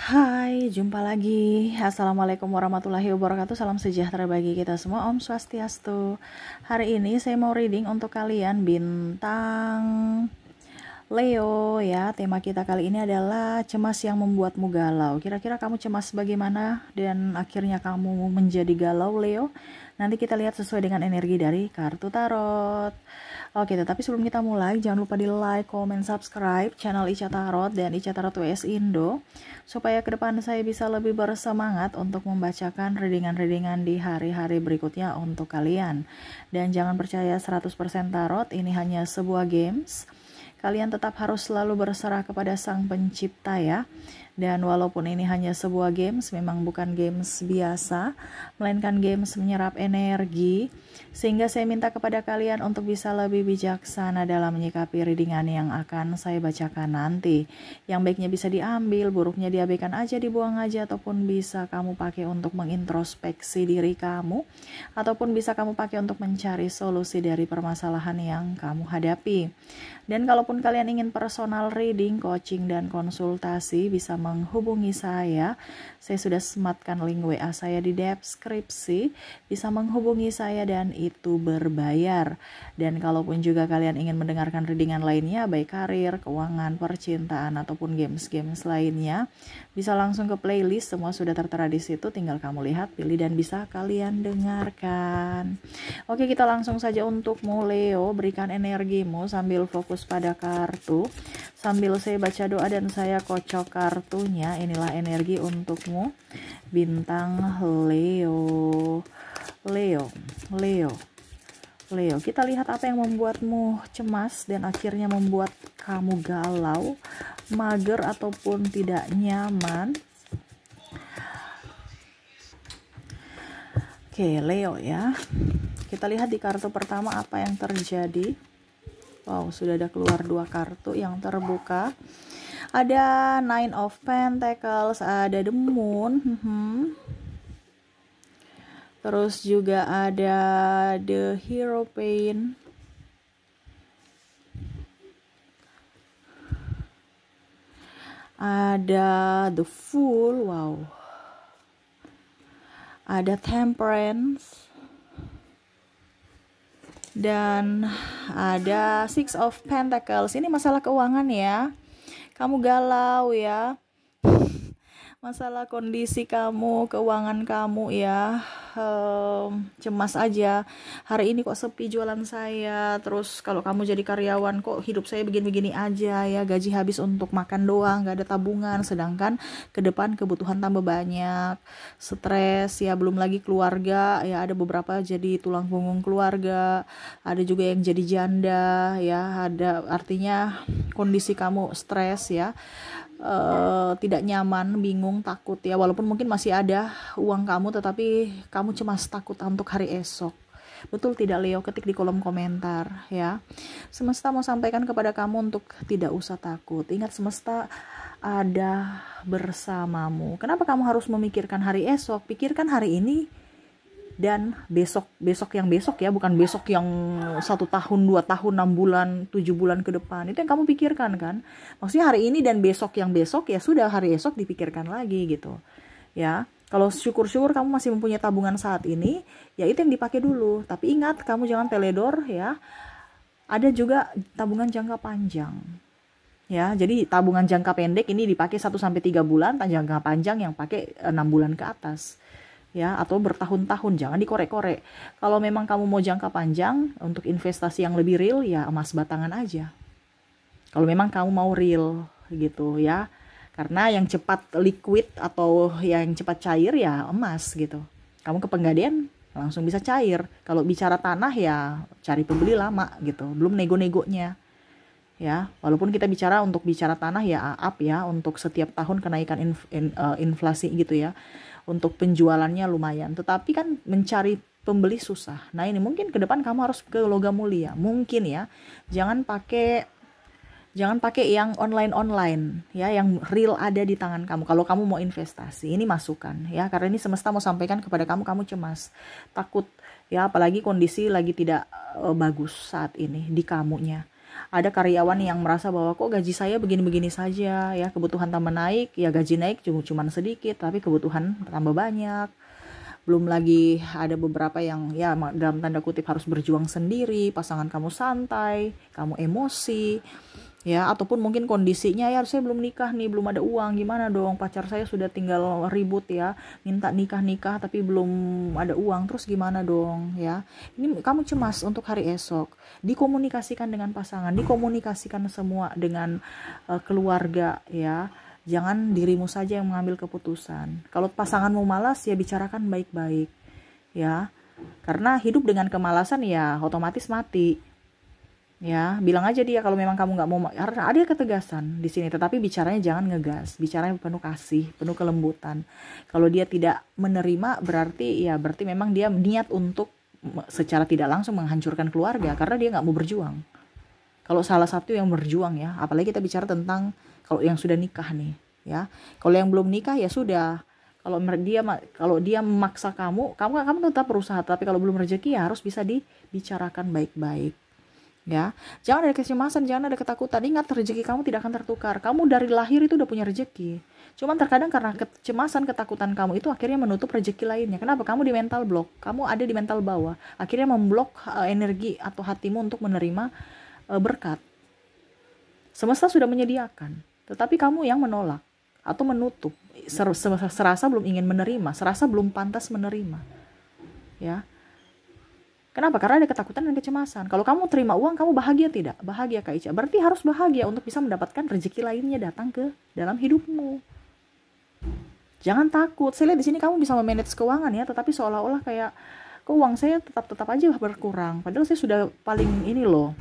Hai, jumpa lagi. Assalamualaikum warahmatullahi wabarakatuh. Salam sejahtera bagi kita semua. Om Swastiastu. Hari ini saya mau reading untuk kalian bintang Leo ya. Tema kita kali ini adalah cemas yang membuatmu galau. Kira-kira kamu cemas bagaimana dan akhirnya kamu menjadi galau, Leo? Nanti kita lihat sesuai dengan energi dari kartu tarot. Oke, tetapi sebelum kita mulai, jangan lupa di like, comment, subscribe channel Ica Tarot dan Ica Tarot WS Indo, supaya ke depan saya bisa lebih bersemangat untuk membacakan readingan-readingan di hari-hari berikutnya untuk kalian. Dan jangan percaya 100% tarot, ini hanya sebuah games. Kalian tetap harus selalu berserah kepada Sang Pencipta ya. Dan walaupun ini hanya sebuah games, memang bukan games biasa, melainkan games menyerap energi, sehingga saya minta kepada kalian untuk bisa lebih bijaksana dalam menyikapi readingan yang akan saya bacakan nanti. Yang baiknya bisa diambil, buruknya diabaikan aja, dibuang aja, ataupun bisa kamu pakai untuk mengintrospeksi diri kamu, ataupun bisa kamu pakai untuk mencari solusi dari permasalahan yang kamu hadapi. Dan kalaupun kalian ingin personal reading, coaching, dan konsultasi, bisa menghubungi saya. Saya sudah sematkan link WA saya di deskripsi. Bisa menghubungi saya dan itu berbayar. Dan kalaupun juga kalian ingin mendengarkan readingan lainnya, baik karir, keuangan, percintaan, ataupun games-games lainnya, bisa langsung ke playlist. Semua sudah tertera di situ. Tinggal kamu lihat, pilih, dan bisa kalian dengarkan. Oke, kita langsung saja untukmu, Leo. Berikan energimu sambil fokus pada kartu, sambil saya baca doa dan saya kocok kartunya. Inilah energi untukmu, bintang Leo. Leo, kita lihat apa yang membuatmu cemas dan akhirnya membuat kamu galau, mager, ataupun tidak nyaman. Oke, Leo ya. Kita lihat di kartu pertama apa yang terjadi. Wow, sudah ada keluar dua kartu yang terbuka. Ada Nine of Pentacles, ada The Moon. Terus juga ada The Hierophant. Ada The Fool, wow. Ada Temperance. Dan ada Six of Pentacles. Ini masalah keuangan ya. Kamu galau ya. Masalah kondisi kamu, keuangan kamu ya. Cemas aja. Hari ini kok sepi jualan saya. Terus kalau kamu jadi karyawan, kok hidup saya begini-begini aja ya. Gaji habis untuk makan doang, gak ada tabungan. Sedangkan ke depan kebutuhan tambah banyak. Stres ya, belum lagi keluarga ya. Ada beberapa jadi tulang punggung keluarga. Ada juga yang jadi janda ya. Ada, artinya kondisi kamu stres ya. Tidak nyaman, bingung, takut ya. Walaupun mungkin masih ada uang kamu, tetapi kamu cemas, takut untuk hari esok. Betul tidak, Leo? Ketik di kolom komentar ya. Semesta mau sampaikan kepada kamu untuk tidak usah takut. Ingat, semesta ada bersamamu. Kenapa kamu harus memikirkan hari esok? Pikirkan hari ini dan besok yang besok ya, bukan besok yang 1 tahun, 2 tahun, 6 bulan, 7 bulan ke depan. Itu yang kamu pikirkan kan. Maksudnya hari ini dan besok yang besok, ya sudah, hari esok dipikirkan lagi gitu ya. Kalau syukur-syukur kamu masih mempunyai tabungan saat ini, ya itu yang dipakai dulu. Tapi ingat, kamu jangan teledor ya. Ada juga tabungan jangka panjang ya. Jadi tabungan jangka pendek ini dipakai 1-3 bulan, jangka panjang yang pakai 6 bulan ke atas ya, atau bertahun-tahun. Jangan dikorek-korek. Kalau memang kamu mau jangka panjang untuk investasi yang lebih real, ya emas batangan aja. Kalau memang kamu mau real gitu ya. Karena yang cepat liquid atau yang cepat cair ya emas gitu. Kamu ke Pegadaian langsung bisa cair. Kalau bicara tanah ya cari pembeli lama gitu. Belum nego-negonya ya. Walaupun kita untuk bicara tanah ya up ya, untuk setiap tahun kenaikan inflasi gitu ya. Untuk penjualannya lumayan, tetapi kan mencari pembeli susah. Nah, ini mungkin ke depan kamu harus ke logam mulia, mungkin ya. Jangan pakai yang online ya, yang real ada di tangan kamu. Kalau kamu mau investasi, ini masukan ya, karena ini semesta mau sampaikan kepada kamu cemas, takut ya, apalagi kondisi lagi tidak bagus saat ini di kamunya. Ada karyawan yang merasa bahwa kok gaji saya begini-begini saja ya, kebutuhan tambah naik, ya gaji naik cuma sedikit tapi kebutuhan tambah banyak. Belum lagi ada beberapa yang ya dalam tanda kutip harus berjuang sendiri, pasangan kamu santai, kamu emosi. Ya, ataupun mungkin kondisinya ya saya belum nikah nih, belum ada uang, gimana dong, pacar saya sudah tinggal ribut ya, minta nikah tapi belum ada uang, terus gimana dong ya. Ini kamu cemas untuk hari esok. Dikomunikasikan dengan pasangan, dikomunikasikan semua dengan keluarga ya. Jangan dirimu saja yang mengambil keputusan. Kalau pasanganmu malas ya bicarakan baik-baik ya, karena hidup dengan kemalasan ya otomatis mati. Ya, bilang aja dia kalau memang kamu nggak mau, karena ada ketegasan di sini, tetapi bicaranya jangan ngegas, bicaranya penuh kasih, penuh kelembutan. Kalau dia tidak menerima berarti memang dia niat untuk secara tidak langsung menghancurkan keluarga karena dia nggak mau berjuang. Kalau salah satu yang berjuang ya, apalagi kita bicara tentang kalau yang sudah nikah nih, ya. Kalau yang belum nikah ya sudah. Kalau dia memaksa kamu tetap berusaha, tapi kalau belum rezeki ya harus bisa dibicarakan baik-baik. Ya, jangan ada kecemasan, jangan ada ketakutan. Ingat, rezeki kamu tidak akan tertukar. Kamu dari lahir itu udah punya rezeki. Cuman terkadang karena kecemasan, ketakutan kamu itu akhirnya menutup rezeki lainnya. Kenapa? Kamu di mental block. Kamu ada di mental bawah. Akhirnya memblok energi atau hatimu untuk menerima berkat. Semesta sudah menyediakan, tetapi kamu yang menolak atau menutup. Serasa belum ingin menerima, serasa belum pantas menerima. Ya. Kenapa? Karena ada ketakutan dan kecemasan. Kalau kamu terima uang, kamu bahagia tidak? Bahagia Kak Ica. Berarti harus bahagia untuk bisa mendapatkan rezeki lainnya datang ke dalam hidupmu. Jangan takut. Saya lihat di sini kamu bisa memanage keuangan ya, tetapi seolah-olah kayak keuangan saya tetap aja berkurang. Padahal saya sudah paling ini loh.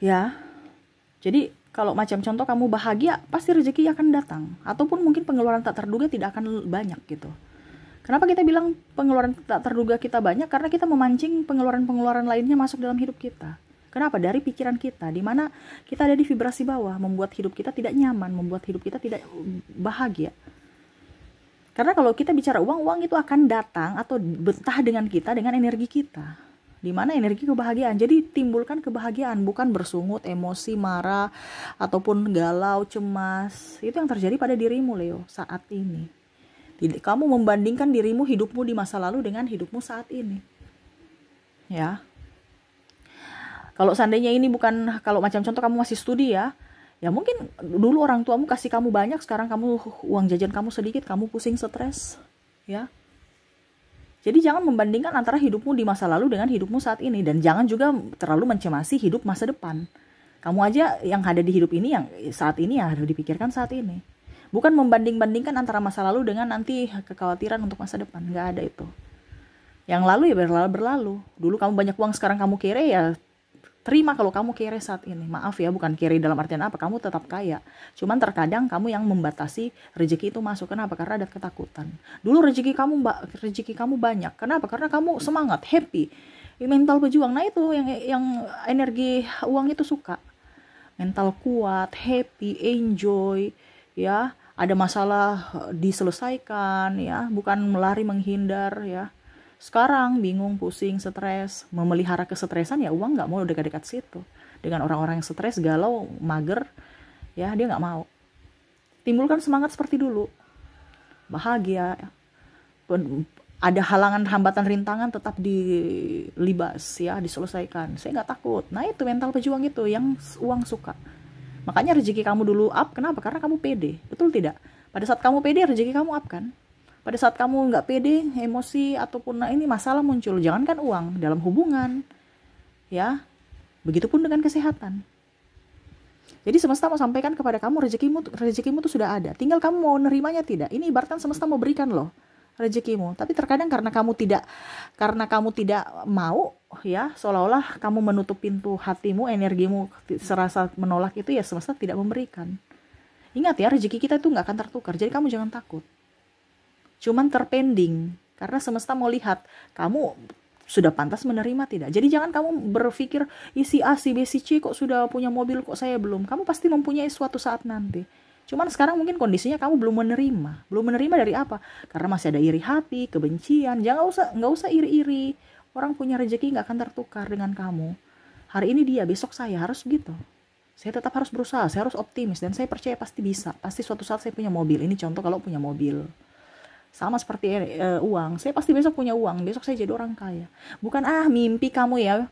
Ya. Jadi kalau macam contoh kamu bahagia, pasti rezeki akan datang. Ataupun mungkin pengeluaran tak terduga tidak akan banyak gitu. Kenapa kita bilang pengeluaran tak terduga kita banyak? Karena kita memancing pengeluaran-pengeluaran lainnya masuk dalam hidup kita. Kenapa? Dari pikiran kita, di mana kita ada di vibrasi bawah, membuat hidup kita tidak nyaman, membuat hidup kita tidak bahagia. Karena kalau kita bicara uang itu akan datang atau betah dengan kita, dengan energi kita. Di mana energi kebahagiaan. Jadi timbulkan kebahagiaan, bukan bersungut, emosi, marah, ataupun galau, cemas. Itu yang terjadi pada dirimu, Leo, saat ini. Kamu membandingkan dirimu, hidupmu di masa lalu dengan hidupmu saat ini. Ya. Kalau seandainya ini bukan, kalau macam contoh kamu masih studi ya mungkin dulu orang tuamu kasih kamu banyak, sekarang kamu uang jajan kamu sedikit, kamu pusing, stres. Ya. Jadi jangan membandingkan antara hidupmu di masa lalu dengan hidupmu saat ini, dan jangan juga terlalu mencemasi hidup masa depan. Kamu aja yang ada di hidup ini, yang saat ini yang harus dipikirkan saat ini. Bukan membanding-bandingkan antara masa lalu dengan nanti kekhawatiran untuk masa depan. Nggak ada itu. Yang lalu ya berlalu. Dulu kamu banyak uang, sekarang kamu kere, ya terima kalau kamu kere saat ini. Maaf ya, bukan kere dalam artian apa, kamu tetap kaya. Cuman terkadang kamu yang membatasi rezeki itu masuk. Kenapa? Karena ada ketakutan. Dulu rezeki kamu banyak. Kenapa? Karena kamu semangat, happy, mental pejuang. Nah itu yang energi uang itu suka. Mental kuat, happy, enjoy, ya. Ada masalah diselesaikan ya, bukan melari menghindar ya. Sekarang bingung, pusing, stres, memelihara kesetresan ya uang nggak mau dekat-dekat situ. Dengan orang-orang yang stres, galau, mager ya, dia nggak mau. Timbulkan semangat seperti dulu, bahagia. Ada halangan, hambatan, rintangan tetap dilibas ya, diselesaikan. Saya nggak takut. Nah itu mental pejuang itu yang uang suka. Makanya rezeki kamu dulu up. Kenapa? Karena kamu pede. Betul tidak? Pada saat kamu pede, rezeki kamu up kan? Pada saat kamu nggak pede, emosi ataupun ini masalah muncul. Jangankan uang, dalam hubungan, ya. Begitupun dengan kesehatan. Jadi semesta mau sampaikan kepada kamu, rezekimu tuh sudah ada. Tinggal kamu mau nerimanya tidak. Ini ibaratkan semesta mau berikan loh rezekimu. Tapi terkadang karena kamu tidak mau, ya, seolah-olah kamu menutup pintu hatimu, energimu serasa menolak itu, ya semesta tidak memberikan. Ingat ya, rezeki kita itu nggak akan tertukar. Jadi kamu jangan takut. Cuman terpending karena semesta mau lihat kamu sudah pantas menerima tidak. Jadi jangan kamu berpikir si A, si B, si C kok sudah punya mobil, kok saya belum. Kamu pasti mempunyai suatu saat nanti. Cuman sekarang mungkin kondisinya kamu belum menerima. Belum menerima dari apa? Karena masih ada iri hati, kebencian. Nggak usah iri-iri. Orang punya rezeki nggak akan tertukar dengan kamu. Hari ini dia, besok saya, harus begitu. Saya tetap harus berusaha, saya harus optimis, dan saya percaya pasti bisa. Pasti suatu saat saya punya mobil. Ini contoh kalau punya mobil. Sama seperti uang, saya pasti besok punya uang, besok saya jadi orang kaya. Bukan mimpi kamu ya,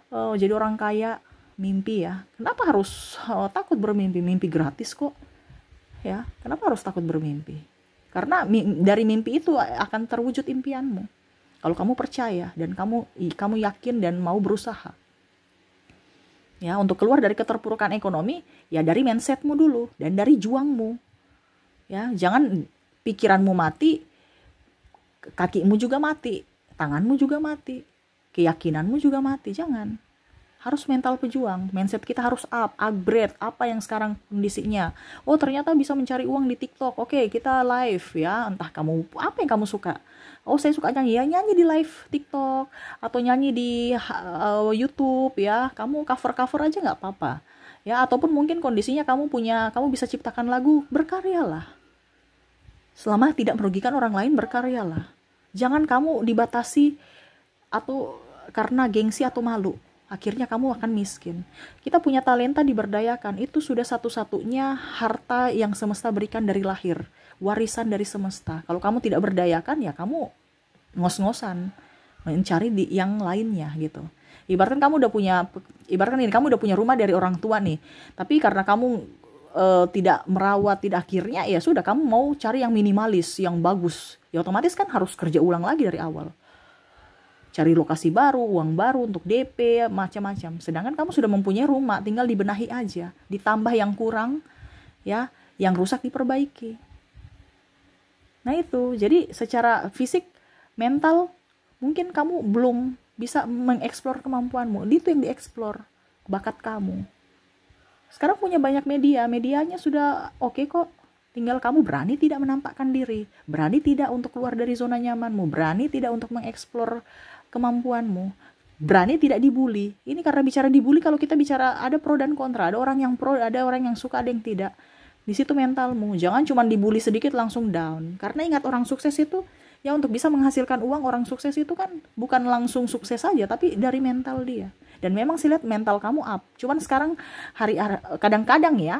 jadi orang kaya, mimpi ya. Kenapa harus takut bermimpi? Mimpi gratis kok. Ya, kenapa harus takut bermimpi? Karena dari mimpi itu akan terwujud impianmu. Kalau kamu percaya dan kamu yakin dan mau berusaha. Ya, untuk keluar dari keterpurukan ekonomi, ya dari mindsetmu dulu dan dari juangmu. Ya, jangan pikiranmu mati, kakimu juga mati, tanganmu juga mati, keyakinanmu juga mati. Jangan. Harus mental pejuang, mindset kita harus upgrade apa yang sekarang kondisinya. Oh, ternyata bisa mencari uang di TikTok. Oke, kita live ya, entah kamu apa yang kamu suka. Oh, saya suka nyanyi, ya nyanyi di live TikTok atau nyanyi di YouTube ya. Kamu cover aja nggak apa-apa. Ya, ataupun mungkin kondisinya kamu bisa ciptakan lagu, berkaryalah. Selama tidak merugikan orang lain, berkaryalah. Jangan kamu dibatasi atau karena gengsi atau malu. Akhirnya kamu akan miskin. Kita punya talenta, diberdayakan. Itu sudah satu-satunya harta yang semesta berikan dari lahir. Warisan dari semesta. Kalau kamu tidak berdayakan, ya kamu ngos-ngosan mencari di yang lainnya gitu. Ibaratkan kamu udah punya rumah dari orang tua nih. Tapi karena kamu tidak merawat, tidak, akhirnya ya sudah kamu mau cari yang minimalis, yang bagus. Ya otomatis kan harus kerja ulang lagi dari awal. Cari lokasi baru, uang baru untuk DP, macam-macam. Sedangkan kamu sudah mempunyai rumah, tinggal dibenahi aja. Ditambah yang kurang, ya, yang rusak diperbaiki. Nah itu, jadi secara fisik, mental, mungkin kamu belum bisa mengeksplor kemampuanmu. Itu yang dieksplor, bakat kamu. Sekarang punya banyak medianya sudah oke kok. Tinggal kamu berani tidak menampakkan diri, berani tidak untuk keluar dari zona nyamanmu, berani tidak untuk mengeksplor kemampuanmu, berani tidak dibully. Ini karena bicara dibully, kalau kita bicara ada pro dan kontra, ada orang yang pro, ada orang yang suka, ada yang tidak. Di situ mentalmu, jangan cuma dibully sedikit langsung down. Karena ingat, orang sukses itu ya untuk bisa menghasilkan uang, orang sukses itu kan bukan langsung sukses saja, tapi dari mental dia. Dan memang sih lihat mental kamu up. Cuman sekarang kadang-kadang ya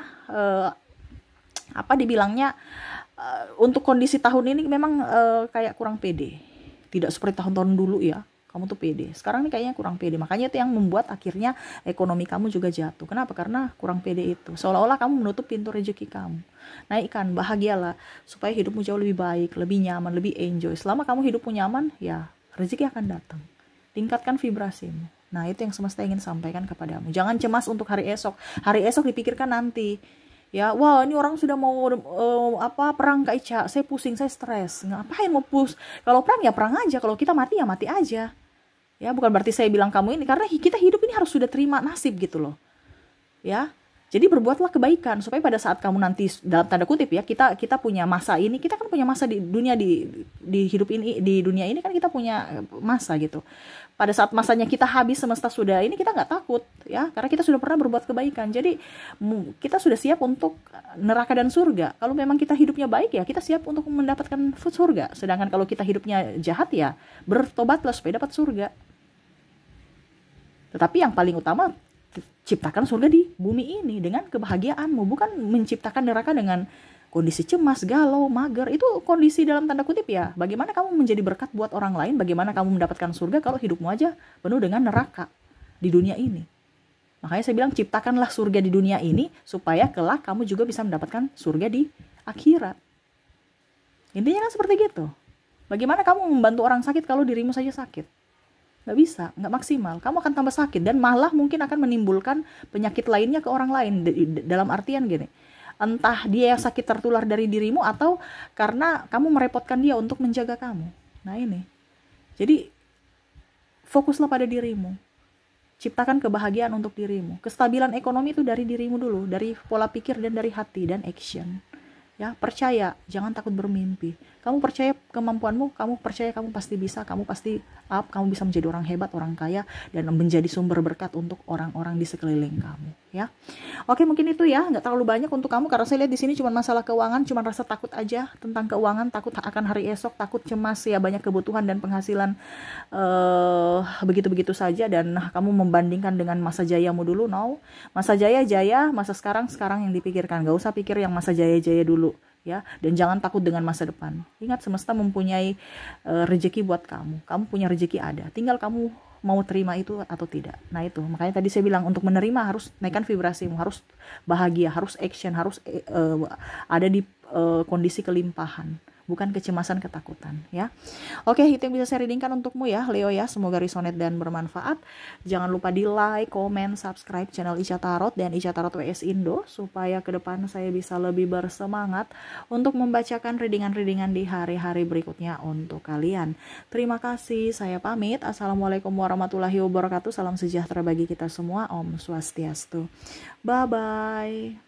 dibilangnya untuk kondisi tahun ini memang kayak kurang pede. Tidak seperti tahun-tahun dulu ya. Kamu tuh pede. Sekarang nih kayaknya kurang pede. Makanya itu yang membuat akhirnya ekonomi kamu juga jatuh. Kenapa? Karena kurang pede itu. Seolah-olah kamu menutup pintu rezeki kamu. Naikkan, bahagialah. Supaya hidupmu jauh lebih baik, lebih nyaman, lebih enjoy. Selama kamu hidupmu nyaman, ya rezeki akan datang. Tingkatkan vibrasimu. Nah, itu yang semesta ingin sampaikan kepadamu. Jangan cemas untuk hari esok. Hari esok dipikirkan nanti. Ya, wah ini orang sudah mau perang Kak Ica. Saya pusing, saya stres. Ngapain mau Kalau perang ya perang aja. Kalau kita mati ya mati aja. Ya, bukan berarti saya bilang kamu ini, karena kita hidup ini harus sudah terima nasib gitu loh. Ya. Jadi berbuatlah kebaikan supaya pada saat kamu nanti, dalam tanda kutip ya, kita punya masa ini, kita kan punya masa di dunia, di hidup ini, di dunia ini kan kita punya masa gitu. Pada saat masanya kita habis, semesta sudah ini, kita nggak takut ya, karena kita sudah pernah berbuat kebaikan. Jadi kita sudah siap untuk neraka dan surga. Kalau memang kita hidupnya baik ya, kita siap untuk mendapatkan surga. Sedangkan kalau kita hidupnya jahat ya, bertobatlah supaya dapat surga. Tetapi yang paling utama, ciptakan surga di bumi ini dengan kebahagiaanmu, bukan menciptakan neraka dengan kondisi cemas, galau, mager. Itu kondisi dalam tanda kutip ya. Bagaimana kamu menjadi berkat buat orang lain, bagaimana kamu mendapatkan surga kalau hidupmu aja penuh dengan neraka di dunia ini. Makanya saya bilang ciptakanlah surga di dunia ini supaya kelak kamu juga bisa mendapatkan surga di akhirat. Intinya kan seperti gitu. Bagaimana kamu membantu orang sakit kalau dirimu saja sakit? Nggak bisa, nggak maksimal. Kamu akan tambah sakit dan malah mungkin akan menimbulkan penyakit lainnya ke orang lain. Dalam artian gini, entah dia yang sakit tertular dari dirimu atau karena kamu merepotkan dia untuk menjaga kamu. Nah ini, jadi fokuslah pada dirimu. Ciptakan kebahagiaan untuk dirimu. Kestabilan ekonomi itu dari dirimu dulu, dari pola pikir dan dari hati dan action. Ya, percaya, jangan takut bermimpi. Kamu percaya kemampuanmu, kamu percaya kamu pasti bisa, kamu pasti up, kamu bisa menjadi orang hebat, orang kaya, dan menjadi sumber berkat untuk orang-orang di sekeliling kamu, ya. Oke, mungkin itu ya, nggak terlalu banyak untuk kamu karena saya lihat di sini cuma masalah keuangan, cuma rasa takut aja tentang keuangan, takut akan hari esok, takut cemas ya, banyak kebutuhan dan penghasilan begitu-begitu saja, dan kamu membandingkan dengan masa jayamu dulu. No, masa jaya, masa sekarang yang dipikirkan, gak usah pikir yang masa jaya dulu, ya. Dan jangan takut dengan masa depan. Ingat, semesta mempunyai rezeki buat kamu punya rezeki, ada, tinggal kamu mau terima itu atau tidak. Nah, itu makanya tadi saya bilang, untuk menerima harus naikkan vibrasimu, harus bahagia, harus action, harus ada di kondisi kelimpahan, bukan kecemasan, ketakutan, ya. Oke, itu yang bisa saya readingkan untukmu ya, Leo ya. Semoga resonate dan bermanfaat. Jangan lupa di like, comment, subscribe channel Ica Tarot dan Ica Tarot WS Indo, supaya ke depan saya bisa lebih bersemangat untuk membacakan readingan-readingan di hari-hari berikutnya untuk kalian. Terima kasih, saya pamit. Assalamualaikum warahmatullahi wabarakatuh. Salam sejahtera bagi kita semua. Om Swastiastu. Bye-bye.